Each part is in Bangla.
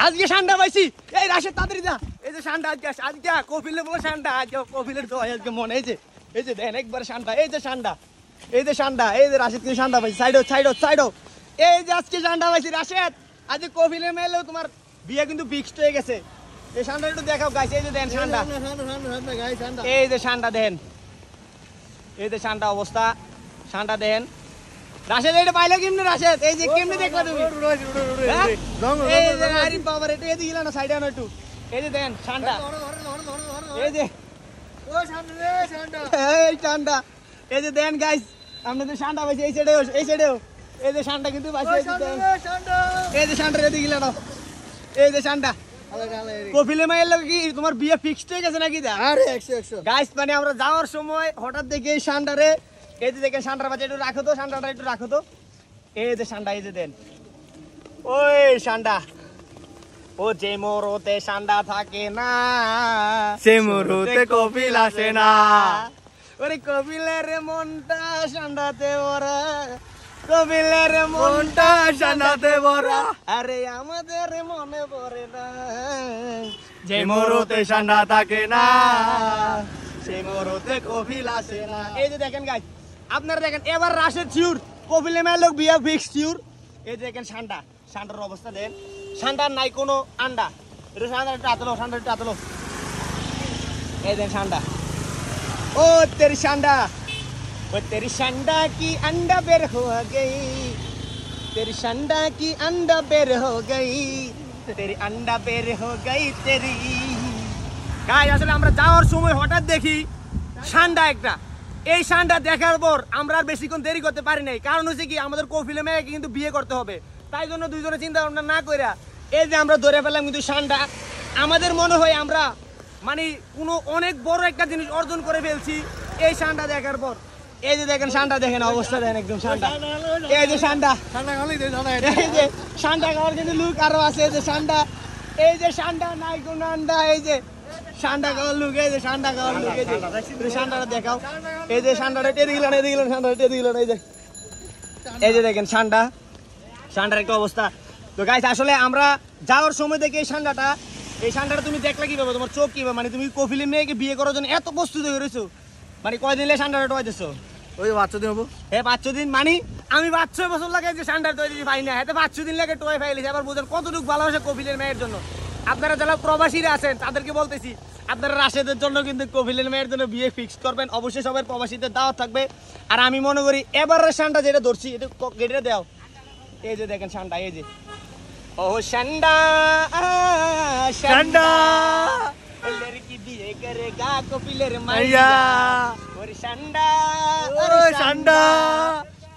আজকে ঠান্ডা পাইছি এই রাশেদ তাড়াতাড়ি যা এই যে ঠান্ডা আজকে কপিলের বলে ঠান্ডা আজকে কপিলের তো আজকে মনে এই যে দেন একবার ঠান্ডা এই যে ঠান্ডা এই যে রাশেদ কিন্তু ঠান্ডা পাইছি সাইডো এই যে আজকে ঠান্ডা পাইছি রাশেদ আজকে কপিলের মেলেও তোমার বিয়ে কিন্তু ফিক্সড হয়ে গেছে এই ঠান্ডা একটু দেখাও গাইস এই যে দেন ঠান্ডা এই যে ঠান্ডা দেন এই যে ঠান্ডা অবস্থা ঠান্ডা দেন রাশেদ এটা পাইলে কেমনে রাশেদ এই যে কেমনে দেখলা তুমি এই যে আরে বাবা রে এদিকে গিলা না সাইডে আনো একটু এই যে দেন ঠান্ডা এই যে ও ঠান্ডা রে ঠান্ডা এই ঠান্ডা এই যে দেন গাইস আপনাদের ঠান্ডা পাইছে এই সাইডেও এই যে ঠান্ডা কিন্তু পাইছে এই যে ঠান্ডা এদিকে গিলা না এই যে ঠান্ডা কপিলে মাইয়ের লোক কি তোমার বিয়ে ফিক্সড হয়ে গেছে নাকি দা আরে 100 গাইস মানে আমরা যাওয়ার সময় হঠাৎ দেখে এই ঠান্ডারে এই যে দেখেন ঠান্ডার বাজে একটু রাখো তো ঠান্ডাটা একটু রাখো তো এই যে ঠান্ডা এই যে দেন ওই ঠান্ডা ও যে মোরতে ঠান্ডা থাকে না সে মোরতে কপিল আসে না ওরে কপিলের মনটা ঠান্ডাতে ভরা কপিলের মনটা ঠান্ডাতে ভরা আরে আমাদের মনে পড়ে না যে মোরতে ঠান্ডা থাকে না সে মোরতে কপিল আসে না এই যে দেখেন গাইস আপনারা দেখেন এবার রাশেদ শিওর কপিলে মেয়ের লোক বিয়া ফিক্স শিওর এই যে দেখেন ঠান্ডার অবস্থা দেন ঠান্ডার নাই কোনো আন্ডা এটা ঠান্ডা একটু আতলো এই দেন ঠান্ডা ও তেরি ঠান্ডা কি अंडा बेर हो गई तेरी ঠান্ডা কি अंडा बेर हो गई तेरी अंडा बेर हो गई तेरी গাইস আসলে আমরা যাওয়ার সময় হঠাৎ দেখি ঠান্ডা একটা এই ঠান্ডা দেখার পর আমরা আর বেশিক্ষণ দেরি করতে পারি নাই কারণ হচ্ছে কি আমাদের কপিলে মেয়েকে কিন্তু বিয়ে করতে হবে তাই জন্য দুইজনে চিন্তা ভাবনা না কইরা এই যে আমরা ধরে ফেললাম কিন্তু ঠান্ডা আমাদের মনে হয় আমরা মানে কোনো অনেক বড় একটা জিনিস অর্জন করে ফেলছি এই ঠান্ডা দেখার পর এই যে দেখেন ঠান্ডা দেখেন অবস্থা দেখেন একদম ঠান্ডা এই যে ঠান্ডা এই যে ঠান্ডা খাওয়ার কিন্তু লুক আরো আছে এই যে ঠান্ডা নাই কোনো আন্ডা এই যে ঠান্ডা খাওয়ার লুক এই যে ঠান্ডা খাওয়ার লুক এই যে ঠান্ডাটা দেখাও এই যে ঠান্ডাটা টেনে গেলেন এই যে দেখেন ঠান্ডার একটা অবস্থা তো গাইস আসলে আমরা যাওয়ার সময় দেখে এই ঠান্ডাটা তুমি দেখলে কিভাবে তোমার চোখ কিভাবে মানে তুমি কপিলের মেয়েকে বিয়ে করার জন্য এত প্রস্তুত হয়ে রয়েছো মানে কয়দিন ঠান্ডাটা টোয়াইতেছো ওই 5 দিন হবো হ্যাঁ 5 দিন মানে আমি 5 বছর লাগে যে ঠান্ডা তৈরি পাই না এতে 5 দিন লাগে টোয়াই ফাইলিছি আবার বুঝেন কতটুকু ভালোবাসে কপিলের মেয়ের জন্য আপনারা যারা প্রবাসীরা আছেন তাদেরকে বলতেছি আপনারা রাশেদের জন্য কিন্তু কপিলের মেয়ের জন্য বিয়ে ফিক্স করবেন অবশ্যই সবাই প্রবাসীদের দাওয়াত থাকবে আর আমি মনে করি এবারের ঠান্ডা যেটা ধরছি এটা গেটে দাও এই যে দেখেন ঠান্ডা এই যে ও ঠান্ডা लड़की बिये करेगा कपिलेर माइया ओरे ঠান্ডা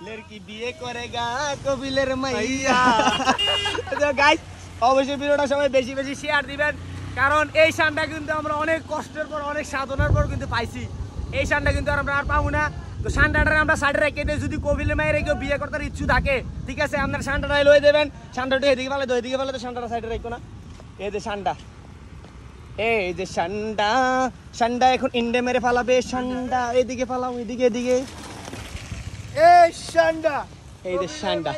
लड़की बिये करेगा कपिलेर माइया তো গাইস অবশ্যই ভিডিওটা সবাই বেশি শেয়ার দিবেন কারণ এই ঠান্ডা কিন্তু আমরা অনেক কষ্টের পর অনেক সাধনার পর কিন্তু পাইছি এই ঠান্ডা কিন্তু আমরা আর পাবো না তো ঠান্ডাটা আমরা সাইডে রেখে দিই যদি কপিলের মায়ের কেউ বিয়ে করতে ইচ্ছু থাকে ঠিক আছে আপনারা ঠান্ডাটা লয়ে দেবেন ঠান্ডাটা এদিকে ফেলে তো ঠান্ডাটা সাইডে রাখো না এই যে ঠান্ডা ঠান্ডা এখন ইন্ডে মেরে ফালাবে ঠান্ডা এদিকে ফালাও এদিকে এই ঠান্ডা এই যে ঠান্ডা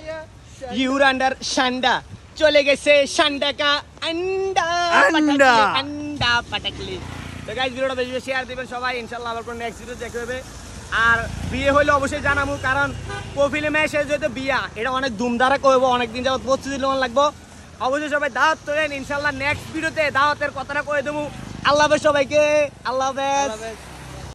ইউর আন্ডার ঠান্ডা চলে গেছে ঠান্ডা কা আন্ডা পাটাকলি তো গাইস ভিডিওটা বেশি শেয়ার দিবেন সবাই ইনশাআল্লাহ আবার কোন নেক্সট ভিডিও দেখা হবে আর বিয়ে হইলে অবশ্যই জানাবো কারণ কপিলে মেয়ে শেষ যেহেতু বিয়া এটা অনেক ধুমধারা করব অনেকদিন যাবত প্রস্তুতি নেওয়া লাগবো অবশ্যই সবাই দাওয়াত করেন ইনশাআল্লাহ নেক্সট ভিডিওতে দাওয়াতের কথাটা কয়ে দেবো আল্লাহ হাফেজ সবাইকে আল্লাহ হাফেজ